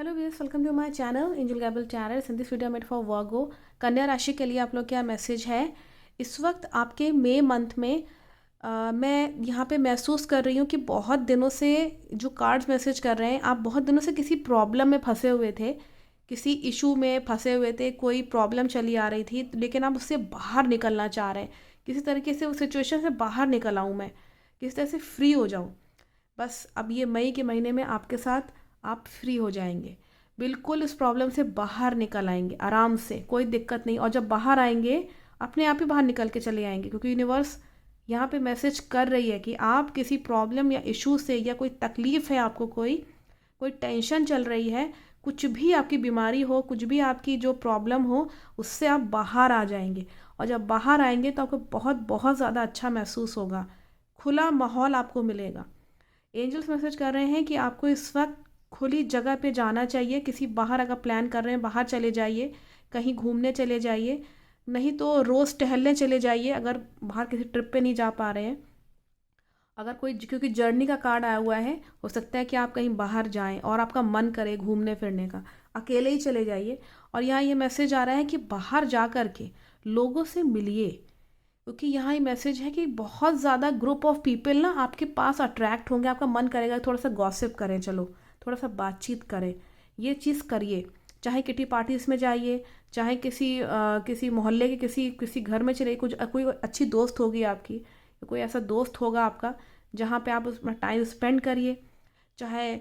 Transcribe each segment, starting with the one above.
Hello viewers, welcome to my channel angel Gabel tarot. In this video made for Virgo. कन्या राशि के लिए आप लोग क्या मैसेज है इस वक्त आपके मई मंथ में। मैं यहाँ पे महसूस कर रही हूँ कि बहुत दिनों से जो कार्ड्स मैसेज कर रहे हैं, आप बहुत दिनों से किसी प्रॉब्लम में फंसे हुए थे, किसी इशू में फंसे हुए थे, कोई प्रॉब्लम चली आ रही थी, लेकिन आप उससे बाहर निकलना चाह रहे हैं। किसी तरीके से उस सिचुएशन से बाहर निकल आऊँ, मैं किसी तरह से फ्री हो जाऊँ। बस अब ये मई के महीने में आपके साथ आप फ्री हो जाएंगे, बिल्कुल इस प्रॉब्लम से बाहर निकल आएंगे आराम से, कोई दिक्कत नहीं। और जब बाहर आएंगे अपने आप ही बाहर निकल के चले आएंगे, क्योंकि यूनिवर्स यहाँ पे मैसेज कर रही है कि आप किसी प्रॉब्लम या इशू से, या कोई तकलीफ है आपको, कोई कोई टेंशन चल रही है, कुछ भी आपकी बीमारी हो, कुछ भी आपकी जो प्रॉब्लम हो, उससे आप बाहर आ जाएंगे। और जब बाहर आएंगे तो आपको बहुत बहुत ज़्यादा अच्छा महसूस होगा, खुला माहौल आपको मिलेगा। एंजल्स मैसेज कर रहे हैं कि आपको इस वक्त खुली जगह पे जाना चाहिए। किसी बाहर अगर प्लान कर रहे हैं, बाहर चले जाइए, कहीं घूमने चले जाइए, नहीं तो रोज़ टहलने चले जाइए अगर बाहर किसी ट्रिप पे नहीं जा पा रहे हैं। अगर कोई, क्योंकि जर्नी का कार्ड आया हुआ है, हो सकता है कि आप कहीं बाहर जाएं और आपका मन करे घूमने फिरने का, अकेले ही चले जाइए। और यहाँ ये मैसेज आ रहा है कि बाहर जा कर के लोगों से मिलिए, क्योंकि यहाँ ये मैसेज है कि बहुत ज़्यादा ग्रुप ऑफ पीपल ना आपके पास अट्रैक्ट होंगे। आपका मन करेगा थोड़ा सा गॉसिप करें, चलो थोड़ा सा बातचीत करें। ये चीज़ करिए, चाहे किटी पार्टीज में जाइए, चाहे किसी मोहल्ले के किसी किसी घर में चलिए। कुछ कोई अच्छी दोस्त होगी आपकी, कोई ऐसा दोस्त होगा आपका जहाँ पे आप उसमें टाइम स्पेंड करिए। चाहे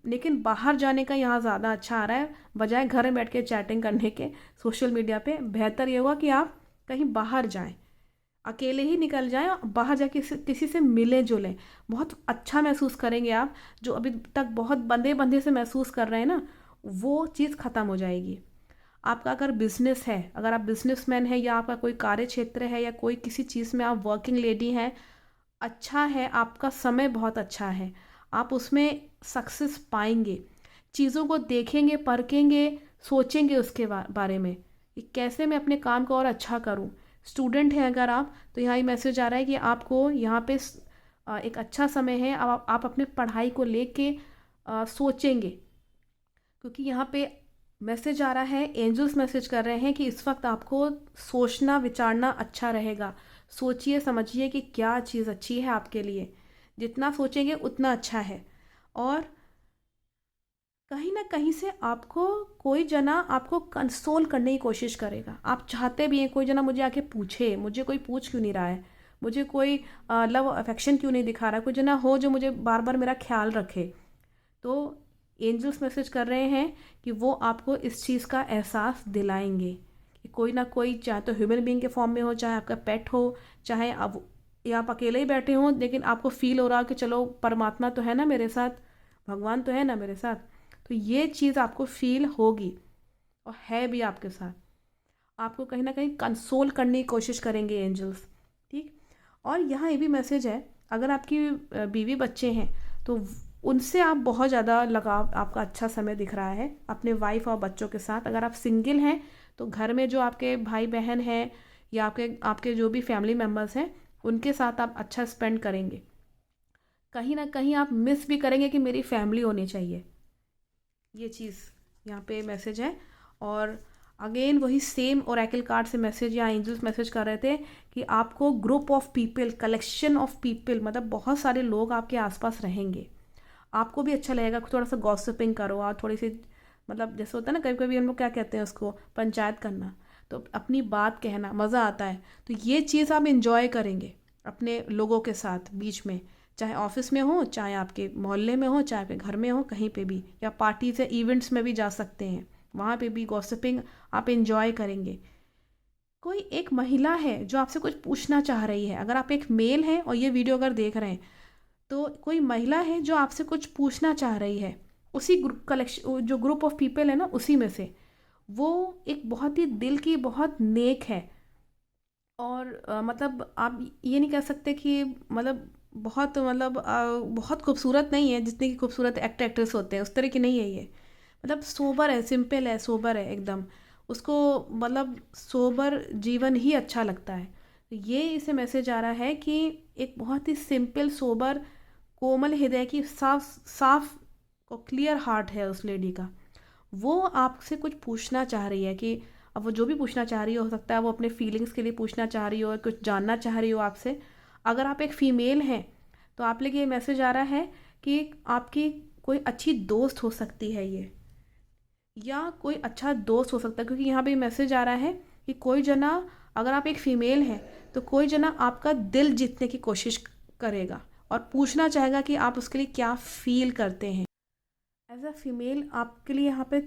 लेकिन बाहर जाने का यहाँ ज़्यादा अच्छा आ रहा है, बजाय घर में बैठ के चैटिंग करने के सोशल मीडिया पे। बेहतर ये होगा कि आप कहीं बाहर जाएं, अकेले ही निकल जाएं और बाहर जाके किसी से मिलें जुलें। बहुत अच्छा महसूस करेंगे आप। जो अभी तक बहुत बंधे बंधे से महसूस कर रहे हैं ना, वो चीज़ ख़त्म हो जाएगी। आपका अगर बिजनेस है, अगर आप बिजनेसमैन है, या आपका कोई कार्य क्षेत्र है, या कोई किसी चीज़ में आप वर्किंग लेडी हैं, अच्छा है, आपका समय बहुत अच्छा है, आप उसमें सक्सेस पाएंगे। चीज़ों को देखेंगे, परखेंगे, सोचेंगे उसके बारे में कि कैसे मैं अपने काम को और अच्छा करूं। स्टूडेंट हैं अगर आप, तो यहाँ ये मैसेज आ रहा है कि आपको यहाँ पे एक अच्छा समय है। अब आप अपने पढ़ाई को लेके सोचेंगे, क्योंकि यहाँ पे मैसेज आ रहा है, एंजल्स मैसेज कर रहे हैं कि इस वक्त आपको सोचना विचारना अच्छा रहेगा। सोचिए समझिए कि क्या चीज़ अच्छी है आपके लिए, जितना सोचेंगे उतना अच्छा है। और कहीं ना कहीं से आपको कोई जना आपको कंसोल करने की कोशिश करेगा। आप चाहते भी हैं कोई जना मुझे आके पूछे, मुझे कोई पूछ क्यों नहीं रहा है, मुझे कोई लव अफेक्शन क्यों नहीं दिखा रहा है, कोई जना हो जो मुझे बार बार मेरा ख्याल रखे। तो एंजल्स मैसेज कर रहे हैं कि वो आपको इस चीज़ का एहसास दिलाएंगे कि कोई ना कोई, चाहे तो ह्यूमन बीइंग के फॉर्म में हो, चाहे आपका पेट हो, चाहे आप, या आप अकेले ही बैठे हों, लेकिन आपको फील हो रहा कि चलो परमात्मा तो है ना मेरे साथ, भगवान तो है ना मेरे साथ। तो ये चीज़ आपको फील होगी और है भी आपके साथ। आपको कहीं ना कहीं कंसोल करने की कोशिश करेंगे एंजल्स। ठीक। और यहाँ ये भी मैसेज है, अगर आपकी बीवी बच्चे हैं तो उनसे आप बहुत ज़्यादा लगाव, आपका अच्छा समय दिख रहा है अपने वाइफ और बच्चों के साथ। अगर आप सिंगल हैं तो घर में जो आपके भाई बहन हैं, या आपके आपके जो भी फैमिली मेम्बर्स हैं, उनके साथ आप अच्छा स्पेंड करेंगे। कहीं ना कहीं आप मिस भी करेंगे कि मेरी फैमिली होनी चाहिए, ये चीज़ यहाँ पे मैसेज है। और अगेन वही सेम ओरेकल कार्ड से मैसेज, या एंजल्स मैसेज कर रहे थे कि आपको group of people, collection of people, मतलब बहुत सारे लोग आपके आसपास रहेंगे। आपको भी अच्छा लगेगा, थोड़ा सा गॉसिपिंग करो आप, थोड़ी सी, मतलब जैसे होता है ना, कभी कभी हम लोग क्या कहते हैं उसको, पंचायत करना, तो अपनी बात कहना मज़ा आता है। तो ये चीज़ आप इंजॉय करेंगे अपने लोगों के साथ बीच में, चाहे ऑफिस में हो, चाहे आपके मोहल्ले में हो, चाहे आपके घर में हो, कहीं पे भी, या पार्टीज या इवेंट्स में भी जा सकते हैं, वहाँ पे भी गॉसिपिंग आप इंजॉय करेंगे। कोई एक महिला है जो आपसे कुछ पूछना चाह रही है, अगर आप एक मेल हैं और ये वीडियो अगर देख रहे हैं, तो कोई महिला है जो आपसे कुछ पूछना चाह रही है। उसी ग्रुप कलेक्शन, जो ग्रुप ऑफ पीपल है ना, उसी में से वो एक बहुत ही दिल की बहुत नेक है। और मतलब आप ये नहीं कह सकते कि मतलब बहुत, मतलब बहुत खूबसूरत नहीं है, जितने की खूबसूरत एक्टर एक्ट्रेस होते हैं उस तरह की नहीं है ये। मतलब सोबर है, सिंपल है, सोबर है एकदम। उसको मतलब सोबर जीवन ही अच्छा लगता है। तो ये इसे मैसेज आ रहा है कि एक बहुत ही सिंपल, सोबर, कोमल हृदय की, साफ साफ को क्लियर हार्ट है उस लेडी का, वो आपसे कुछ पूछना चाह रही है कि अब वो जो भी पूछना चाह रही हो सकता है वो अपने फीलिंग्स के लिए पूछना चाह रही हो, कुछ जानना चाह रही हो आपसे। अगर आप एक फ़ीमेल हैं तो आप लिए ये मैसेज आ रहा है कि आपकी कोई अच्छी दोस्त हो सकती है ये, या कोई अच्छा दोस्त हो सकता है, क्योंकि यहाँ पे मैसेज आ रहा है कि कोई जना, अगर आप एक फ़ीमेल हैं तो कोई जना आपका दिल जीतने की कोशिश करेगा और पूछना चाहेगा कि आप उसके लिए क्या फ़ील करते हैं। एज अ फीमेल आपके लिए यहाँ पे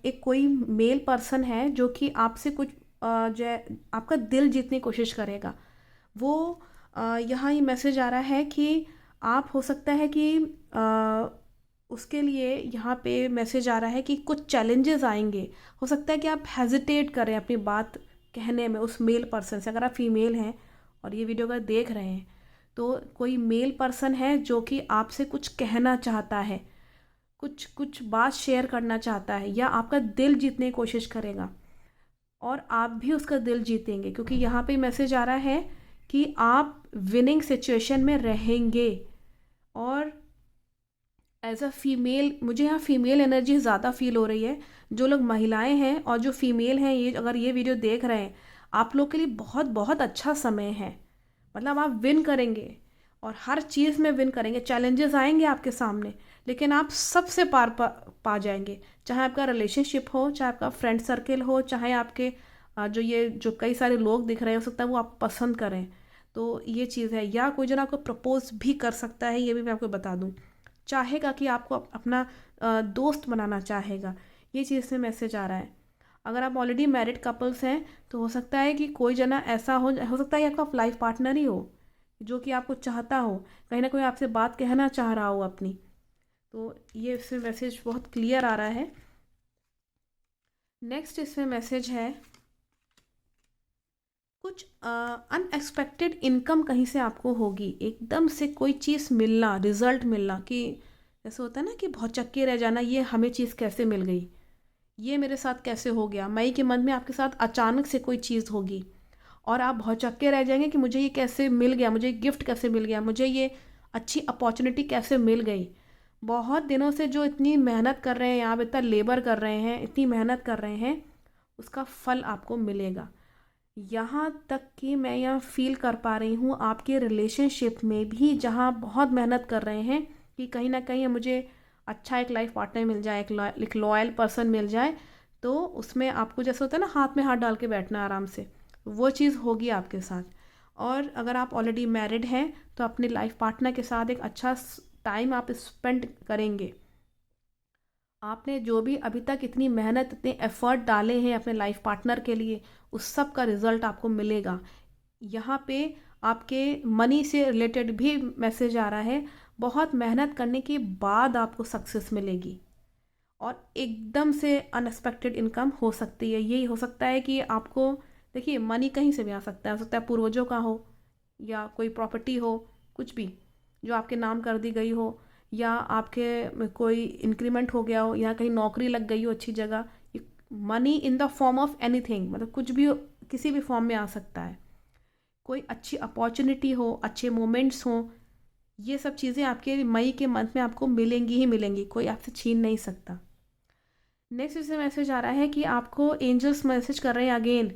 एक कोई मेल पर्सन है जो कि आपसे कुछ जो है आपका दिल जीतने की कोशिश करेगा। वो यहाँ ये मैसेज आ रहा है कि आप, हो सकता है कि उसके लिए यहाँ पे मैसेज आ रहा है कि कुछ चैलेंजेस आएंगे। हो सकता है कि आप हेजिटेट करें अपनी बात कहने में उस मेल पर्सन से। अगर आप फीमेल हैं और ये वीडियो अगर देख रहे हैं तो कोई मेल पर्सन है जो कि आपसे कुछ कहना चाहता है, कुछ कुछ बात शेयर करना चाहता है, या आपका दिल जीतने की कोशिश करेगा और आप भी उसका दिल जीतेंगे, क्योंकि यहाँ पे मैसेज आ रहा है कि आप विनिंग सिचुएशन में रहेंगे। और एज अ फीमेल मुझे यहाँ फीमेल एनर्जी ज़्यादा फील हो रही है। जो लोग महिलाएं हैं और जो फीमेल हैं, ये अगर ये वीडियो देख रहे हैं, आप लोग के लिए बहुत बहुत अच्छा समय है। मतलब आप विन करेंगे और हर चीज़ में विन करेंगे। चैलेंजेस आएंगे आपके सामने लेकिन आप सबसे पार पा जाएंगे। चाहे आपका रिलेशनशिप हो, चाहे आपका फ्रेंड सर्कल हो, चाहे आपके जो ये जो कई सारे लोग दिख रहे हैं, हो सकता है वो आप पसंद करें, तो ये चीज़ है। या कोई जना आपको प्रपोज भी कर सकता है, ये भी मैं आपको बता दूं, चाहेगा कि आपको अपना दोस्त बनाना चाहेगा। ये चीज़ से मैसेज आ रहा है। अगर आप ऑलरेडी मैरिड कपल्स हैं तो हो सकता है कि कोई जना ऐसा हो सकता है कि आपका लाइफ पार्टनर ही हो जो कि आपको चाहता हो, कहीं ना कोई आपसे बात कहना चाह रहा हो अपनी। तो ये इसमें मैसेज बहुत क्लियर आ रहा है। नेक्स्ट इसमें मैसेज है कुछ अनएक्सपेक्टेड इनकम कहीं से आपको होगी, एकदम से कोई चीज़ मिलना, रिजल्ट मिलना, कि जैसे होता है ना कि भौचक्के रह जाना, ये हमें चीज़ कैसे मिल गई, ये मेरे साथ कैसे हो गया। मई के मंथ में आपके साथ अचानक से कोई चीज़ होगी और आप भौचक्के रह जाएंगे कि मुझे ये कैसे मिल गया, मुझे गिफ्ट कैसे मिल गया, मुझे ये अच्छी अपॉर्चुनिटी कैसे मिल गई। बहुत दिनों से जो इतनी मेहनत कर रहे हैं, आप इतना लेबर कर रहे हैं, इतनी मेहनत कर रहे हैं, उसका फल आपको मिलेगा। यहाँ तक कि मैं यहाँ फील कर पा रही हूँ आपके रिलेशनशिप में भी, जहाँ बहुत मेहनत कर रहे हैं कि कहीं ना कहीं मुझे अच्छा एक लाइफ पार्टनर मिल जाए, एक लॉयल पर्सन मिल जाए, तो उसमें आपको जैसे होता है ना हाथ में हाथ डाल के बैठना आराम से, वो चीज़ होगी आपके साथ। और अगर आप ऑलरेडी मैरिड हैं तो अपने लाइफ पार्टनर के साथ एक अच्छा टाइम आप स्पेंड करेंगे। आपने जो भी अभी तक इतनी मेहनत, इतने एफर्ट डाले हैं अपने लाइफ पार्टनर के लिए, उस सब का रिजल्ट आपको मिलेगा। यहाँ पे आपके मनी से रिलेटेड भी मैसेज आ रहा है। बहुत मेहनत करने के बाद आपको सक्सेस मिलेगी और एकदम से अनएक्सपेक्टेड इनकम हो सकती है। यही हो सकता है कि आपको, देखिए मनी कहीं से भी आ सकता है, हो सकता है पूर्वजों का हो, या कोई प्रॉपर्टी हो, कुछ भी जो आपके नाम कर दी गई हो, या आपके कोई इंक्रीमेंट हो गया हो, या कहीं नौकरी लग गई हो अच्छी जगह। Money in the form of anything, मतलब कुछ भी किसी भी फॉर्म में आ सकता है। कोई अच्छी अपॉर्चुनिटी हो, अच्छे मोमेंट्स हो, ये सब चीज़ें आपके मई के मंथ में आपको मिलेंगी ही मिलेंगी, कोई आपसे छीन नहीं सकता। नेक्स्ट इसमें मैसेज आ रहा है कि आपको एंजल्स मैसेज कर रहे हैं अगेन,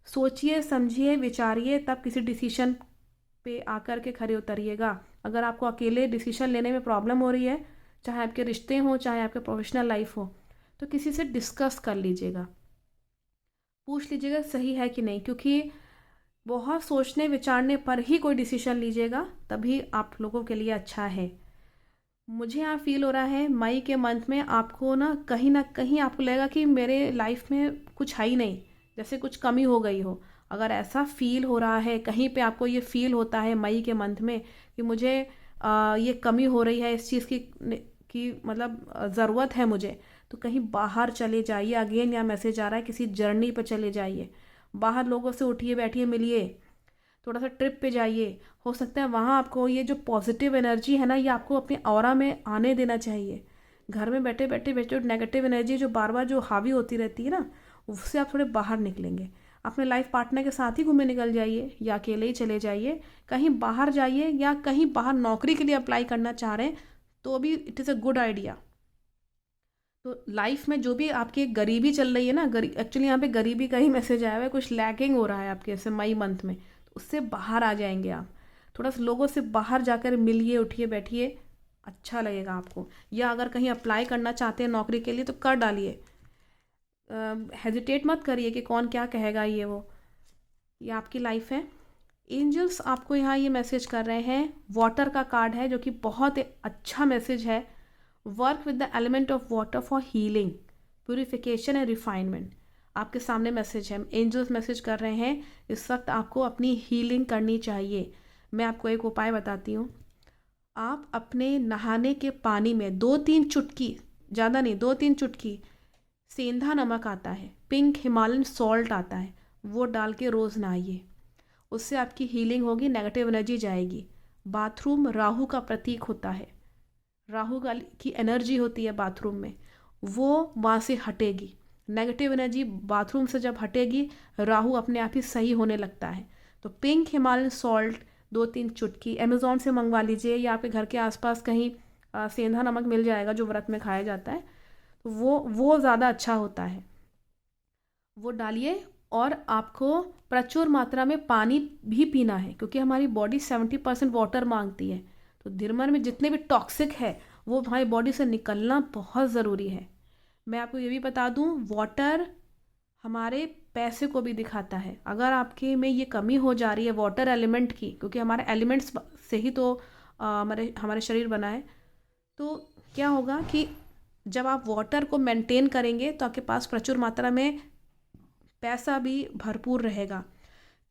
सोचिए समझिए विचारिए तब किसी डिसीजन पे आकर के खड़े उतरिएगा। अगर आपको अकेले डिसीजन लेने में प्रॉब्लम हो रही है, चाहे आपके रिश्ते हों, चाहे आपके प्रोफेशनल लाइफ हो, तो किसी से डिस्कस कर लीजिएगा, पूछ लीजिएगा सही है कि नहीं, क्योंकि बहुत सोचने विचारने पर ही कोई डिसीजन लीजिएगा, तभी आप लोगों के लिए अच्छा है। मुझे यहाँ फील हो रहा है मई के मंथ में आपको ना कहीं आपको लगेगा कि मेरे लाइफ में कुछ है ही नहीं, जैसे कुछ कमी हो गई हो। अगर ऐसा फील हो रहा है, कहीं पे आपको ये फील होता है मई के मंथ में कि मुझे ये कमी हो रही है इस चीज़ की मतलब ज़रूरत है मुझे, तो कहीं बाहर चले जाइए। अगेन यहाँ मैसेज आ रहा है किसी जर्नी पर चले जाइए, बाहर लोगों से उठिए बैठिए मिलिए, थोड़ा सा ट्रिप पे जाइए। हो सकता है वहाँ आपको ये जो पॉजिटिव एनर्जी है ना, ये आपको अपने ऑरा में आने देना चाहिए। घर में बैठे बैठे बैठे नेगेटिव एनर्जी जो बार बार जो हावी होती रहती है ना, उससे आप थोड़े बाहर निकलेंगे। अपने लाइफ पार्टनर के साथ ही घूमने निकल जाइए, या अकेले ही चले जाइए, कहीं बाहर जाइए, या कहीं बाहर नौकरी के लिए अप्लाई करना चाह रहे हैं तो भी it is a good idea. तो लाइफ में जो भी आपकी गरीबी चल रही है ना, एक्चुअली यहाँ पे गरीबी का ही मैसेज आया हुआ है, कुछ लैकिंग हो रहा है आपके ऐसे मई मंथ में, तो उससे बाहर आ जाएंगे आप। थोड़ा सा लोगों से बाहर जाकर मिलिए, उठिए बैठिए, अच्छा लगेगा आपको। या अगर कहीं अप्लाई करना चाहते हैं नौकरी के लिए तो कर डालिए, हेजिटेट मत करिए कि कौन क्या कहेगा, ये आपकी लाइफ है। एंजल्स आपको यहाँ ये मैसेज कर रहे हैं, वाटर का कार्ड है जो कि बहुत अच्छा मैसेज है। Work with the element of water for healing, purification and refinement. आपके सामने मैसेज है, एंजल्स मैसेज कर रहे हैं इस वक्त आपको अपनी हीलिंग करनी चाहिए। मैं आपको एक उपाय बताती हूँ। आप अपने नहाने के पानी में 2-3 चुटकी, ज़्यादा नहीं, 2-3 चुटकी सेंधा नमक आता है, पिंक हिमालयन सॉल्ट आता है, वो डाल के रोज़ नहाइए। उससे आपकी हीलिंग होगी, नेगेटिव एनर्जी जाएगी। बाथरूम राहु का प्रतीक होता है, राहु की एनर्जी होती है बाथरूम में, वो वहाँ से हटेगी। नेगेटिव एनर्जी बाथरूम से जब हटेगी, राहु अपने आप ही सही होने लगता है। तो पिंक हिमालयन सॉल्ट 2-3 चुटकी अमेज़ॉन से मंगवा लीजिए, या आपके घर के आसपास कहीं सेंधा नमक मिल जाएगा जो व्रत में खाया जाता है, तो वो ज़्यादा अच्छा होता है। वो डालिए, और आपको प्रचुर मात्रा में पानी भी पीना है, क्योंकि हमारी बॉडी 70% वाटर मांगती है। तो दिन में जितने भी टॉक्सिक है वो हमारी बॉडी से निकलना बहुत ज़रूरी है। मैं आपको ये भी बता दूं, वाटर हमारे पैसे को भी दिखाता है। अगर आपके में ये कमी हो जा रही है वाटर एलिमेंट की, क्योंकि हमारे एलिमेंट्स से ही तो हमारे हमारे शरीर बना है, तो क्या होगा कि जब आप वाटर को मेंटेन करेंगे तो आपके पास प्रचुर मात्रा में पैसा भी भरपूर रहेगा।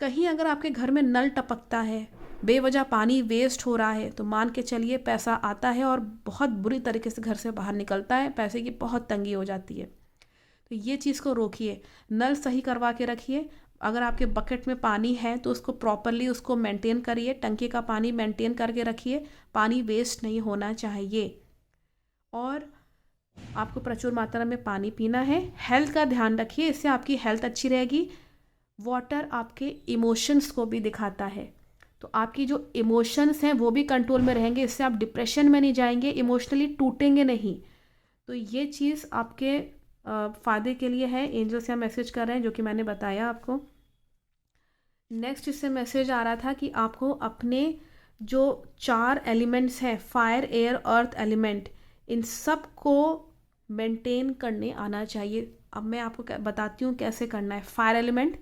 कहीं अगर आपके घर में नल टपकता है, बेवजह पानी वेस्ट हो रहा है, तो मान के चलिए पैसा आता है और बहुत बुरी तरीके से घर से बाहर निकलता है, पैसे की बहुत तंगी हो जाती है। तो ये चीज़ को रोकिए, नल सही करवा के रखिए। अगर आपके बकेट में पानी है तो उसको प्रॉपरली उसको मेंटेन करिए, टंकी का पानी मेंटेन करके रखिए, पानी वेस्ट नहीं होना चाहिए। और आपको प्रचुर मात्रा में पानी पीना है। हेल्थ का ध्यान रखिए, इससे आपकी हेल्थ अच्छी रहेगी। वाटर आपके इमोशंस को भी दिखाता है, तो आपकी जो इमोशंस हैं वो भी कंट्रोल में रहेंगे, इससे आप डिप्रेशन में नहीं जाएंगे, इमोशनली टूटेंगे नहीं। तो ये चीज़ आपके फ़ायदे के लिए है। एंजल्स यहाँ मैसेज कर रहे हैं जो कि मैंने बताया आपको। नेक्स्ट इससे मैसेज आ रहा था कि आपको अपने जो 4 एलिमेंट्स हैं, फायर एयर अर्थ एलिमेंट, इन सब को मेंटेन करने आना चाहिए। अब मैं आपको बताती हूँ कैसे करना है। फायर एलिमेंट,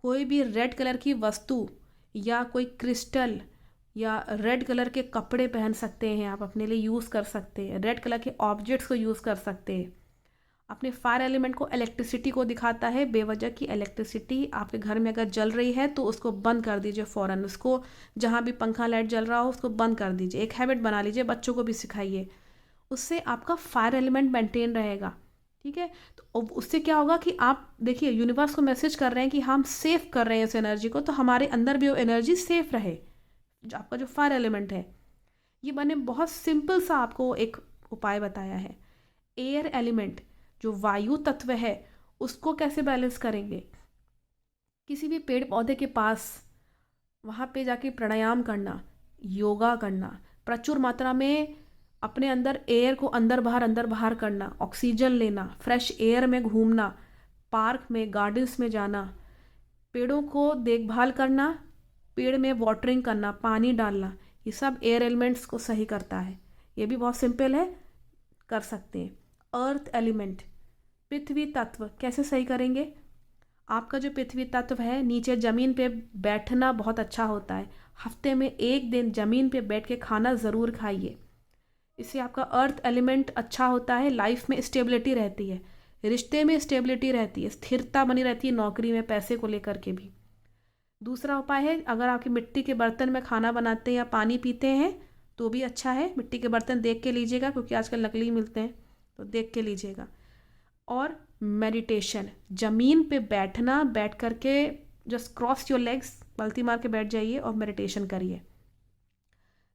कोई भी रेड कलर की वस्तु या कोई क्रिस्टल या रेड कलर के कपड़े पहन सकते हैं, आप अपने लिए यूज़ कर सकते हैं। रेड कलर के ऑब्जेक्ट्स को यूज़ कर सकते हैं। अपने फायर एलिमेंट को इलेक्ट्रिसिटी को दिखाता है, बेवजह की इलेक्ट्रिसिटी आपके घर में अगर जल रही है तो उसको बंद कर दीजिए फ़ौरन। उसको जहाँ भी पंखा लाइट जल रहा हो उसको बंद कर दीजिए। एक हैबिट बना लीजिए, बच्चों को भी सिखाइए, उससे आपका फायर एलिमेंट मेंटेन रहेगा। ठीक है, तो उससे क्या होगा कि आप देखिए यूनिवर्स को मैसेज कर रहे हैं कि हम सेफ कर रहे हैं इस एनर्जी को, तो हमारे अंदर भी वो एनर्जी सेफ रहे। जो आपका जो फायर एलिमेंट है, ये मैंने बहुत सिंपल सा आपको एक उपाय बताया है। एयर एलिमेंट जो वायु तत्व है, उसको कैसे बैलेंस करेंगे? किसी भी पेड़ पौधे के पास वहाँ पे जाके प्राणायाम करना, योगा करना, प्रचुर मात्रा में अपने अंदर एयर को अंदर बाहर करना, ऑक्सीजन लेना, फ्रेश एयर में घूमना, पार्क में गार्डन्स में जाना, पेड़ों को देखभाल करना, पेड़ में वाटरिंग करना, पानी डालना, ये सब एयर एलिमेंट्स को सही करता है। ये भी बहुत सिंपल है, कर सकते हैं। अर्थ एलिमेंट, पृथ्वी तत्व कैसे सही करेंगे? आपका जो पृथ्वी तत्व है, नीचे ज़मीन पे बैठना बहुत अच्छा होता है। हफ्ते में 1 दिन ज़मीन पे बैठ के खाना ज़रूर खाइए, इससे आपका अर्थ एलिमेंट अच्छा होता है। लाइफ में स्टेबिलिटी रहती है, रिश्ते में स्टेबिलिटी रहती है, स्थिरता बनी रहती है, नौकरी में, पैसे को लेकर के भी। दूसरा उपाय है, अगर आपके मिट्टी के बर्तन में खाना बनाते हैं या पानी पीते हैं तो भी अच्छा है। मिट्टी के बर्तन देख के लीजिएगा, क्योंकि आजकल नकली मिलते हैं, तो देख के लीजिएगा। और मेडिटेशन, ज़मीन पे बैठना, बैठ करके जस्ट क्रॉस योर लेग्स, पलती मार के बैठ जाइए और मेडिटेशन करिए।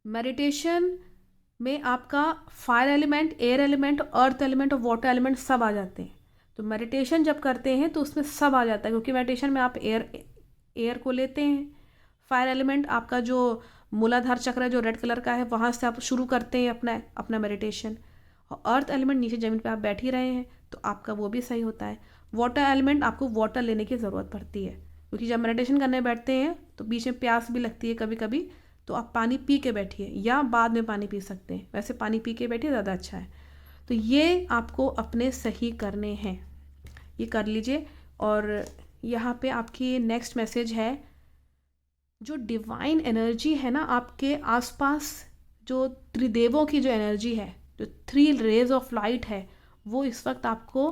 मेडिटेशन में आपका fire element, air element, earth element और वाटर एलिमेंट सब आ जाते हैं। तो मेडिटेशन जब करते हैं तो उसमें सब आ जाता है, क्योंकि मेडिटेशन में आप एयर को लेते हैं। फायर एलिमेंट आपका जो मूलाधार चक्र है जो रेड कलर का है, वहाँ से आप शुरू करते हैं अपना मेडिटेशन। अर्थ एलिमेंट नीचे ज़मीन पे आप बैठ ही रहे हैं तो आपका वो भी सही होता है। वाटर एलिमेंट आपको वाटर लेने की ज़रूरत पड़ती है, क्योंकि जब मेडिटेशन करने बैठते हैं तो बीच में प्यास भी लगती है कभी कभी, तो आप पानी पी के बैठिए या बाद में पानी पी सकते हैं, वैसे पानी पी के बैठिए ज़्यादा अच्छा है। तो ये आपको अपने सही करने हैं, ये कर लीजिए। और यहाँ पे आपकी नेक्स्ट मैसेज है, जो डिवाइन एनर्जी है ना आपके आसपास, जो त्रिदेवों की जो एनर्जी है, जो 3 रेज ऑफ लाइट है, वो इस वक्त आपको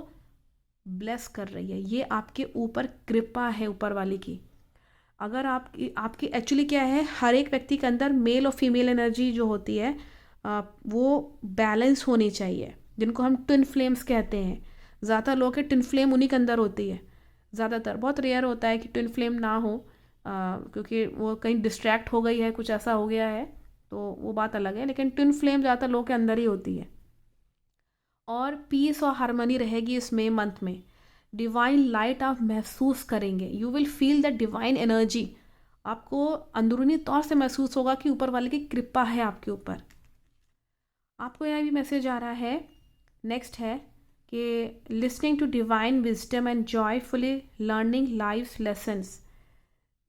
ब्लेस कर रही है। ये आपके ऊपर कृपा है ऊपर वाली की। अगर आपकी एक्चुअली क्या है, हर एक व्यक्ति के अंदर मेल और फीमेल एनर्जी जो होती है वो बैलेंस होनी चाहिए, जिनको हम ट्विन फ्लेम्स कहते हैं। ज़्यादातर लोग के ट्विन फ्लेम उन्हीं के अंदर होती है, ज़्यादातर। बहुत रेयर होता है कि ट्विन फ्लेम ना हो, क्योंकि वो कहीं डिस्ट्रैक्ट हो गई है, कुछ ऐसा हो गया है तो वो बात अलग है, लेकिन ट्विन फ्लेम ज़्यादातर लोग के अंदर ही होती है। और पीस और हारमोनी रहेगी इस मई मंथ में। डिवाइन लाइट आप महसूस करेंगे, you will feel the divine energy. आपको अंदरूनी तौर से महसूस होगा कि ऊपर वाले की कृपा है आपके ऊपर। आपको यहाँ भी मैसेज आ रहा है, नेक्स्ट है कि listening to divine wisdom and joyfully learning life lessons.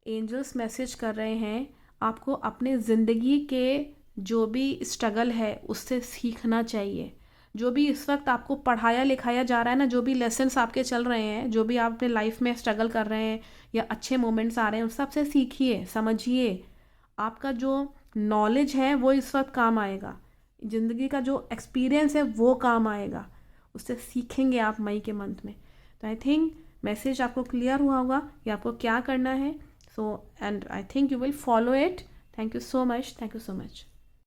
Angels message कर रहे हैं आपको अपने ज़िंदगी के जो भी स्ट्रगल है उससे सीखना चाहिए। जो भी इस वक्त आपको पढ़ाया लिखाया जा रहा है ना, जो भी लेसन्स आपके चल रहे हैं, जो भी आप अपने लाइफ में स्ट्रगल कर रहे हैं या अच्छे मोमेंट्स आ रहे हैं, उन सब से सीखिए, समझिए। आपका जो नॉलेज है वो इस वक्त काम आएगा, ज़िंदगी का जो एक्सपीरियंस है वो काम आएगा, उससे सीखेंगे आप मई के मंथ में। तो आई थिंक मैसेज आपको क्लियर हुआ होगा कि आपको क्या करना है। So, and I think you will follow it. Thank you so much. Thank you so much.